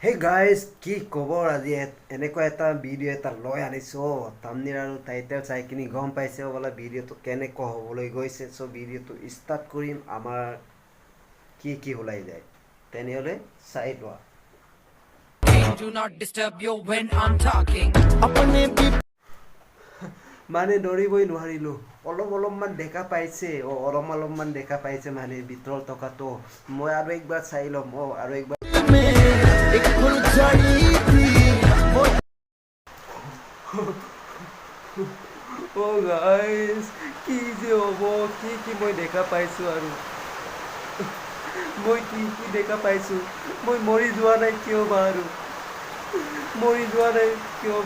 Hey guys, কি খবৰ আজি এনেকুৱা এটা ভিডিঅ' এটা লৈ আনিছো থাম্বনেইল আৰু টাইটেল চাই কিনি গম পাইছে বলা ভিডিঅ'টো কেনেকুৱা হ'বলৈ গৈছে সো ভিডিঅ'টো ষ্টাৰ্ট কৰিম আমাৰ কি ওলাই যায় তেনেহলে চাই লোৱা Do not disturb you when I'm talking. মানে দৌৰিবই নোৱাৰিলো অলপমান দেখা পাইছে অলপমান দেখা পাইছে মানে ভিতৰত থকাটো মই আৰু একবাৰ চাই লম আৰু একবাৰ Oh guys, কি যে হ'ব কি মই দেখা পাইছো আৰু মই কি দেখা পাইছো মই মৰি যোৱা নাই কিয়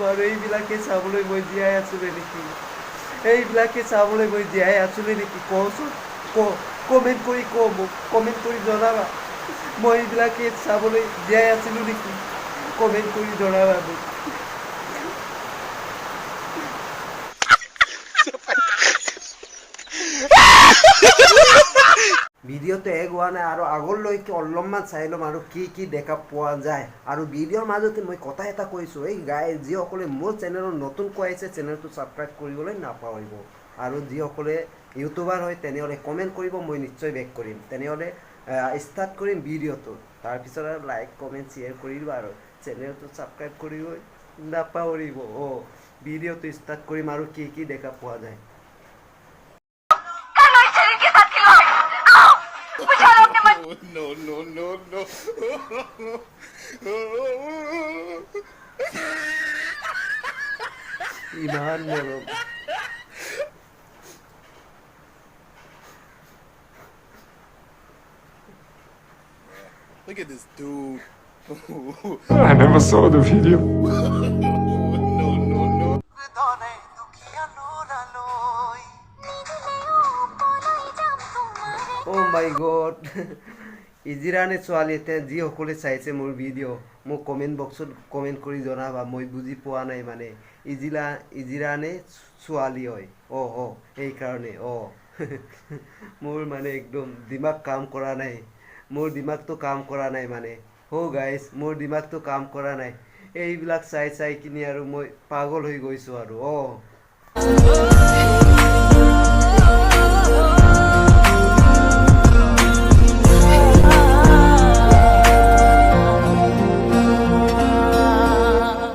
বাৰু এইবিলাকে চাবলৈ মই জীয়াই আছিলে নেকি এইবিলাকে চাবলৈ মই জীয়াই আছিলে নেকি কচোন কমেণ্ট কৰি মোক কমেণ্ট কৰি জনাবা মই এইবিলাকে চাবলৈ জীয়াই আছিলো নেকি কমেণ্ট কৰি জনাবা মোক ভিডিঅ'টো এক হোৱা নাই আৰু আগলৈকে অলপমান চাই ল'ম আৰু কি দেখা পোৱা যায় আৰু ভিডিঅ'ৰ মাজতে মই কথা এটা কৈছোঁ এই গাইজ যিসকলে মোৰ চেনেলত নতুনকৈ আহিছে চেনেলটো ছাবস্ক্ৰাইব কৰিবলৈ নাপাহৰিব আৰু যিসকলে ইউটিউবাৰ হয় তেনেহ'লে কমেণ্ট কৰিব মই নিশ্চয় বেক কৰিম তেনেহ'লে ষ্টাৰ্ট কৰিম ভিডিঅ'টো তাৰপিছত আৰু লাইক কমেণ্ট শ্বেয়াৰ কৰিব আৰু চেনেলটো ছাবস্ক্ৰাইব কৰিব নাপাহৰিব ভিডিঅ'টো ষ্টাৰ্ট কৰিম আৰু কি দেখা পোৱা যায় No. ইমান মৰম Look at this dude. I never saw the video. No. Oh my god ইজিৰানে ছোৱালী এতিয়া যিসকলে চাইছে মোৰ ভিডিঅ' মোক কমেণ্ট বক্সত কমেণ্ট কৰি জনাবা মই বুজি পোৱা নাই মানে ইজিৰানে ছোৱালী হয় সেইকাৰণে মোৰ মানে একদম দিমাগ কাম কৰা নাই মোৰ দিমাগটো কাম কৰা নাই মানে গাইজ মোৰ দিমাগটো কাম কৰা নাই এইবিলাক চাই কিনি আৰু মই পাগল হৈ গৈছোঁ আৰু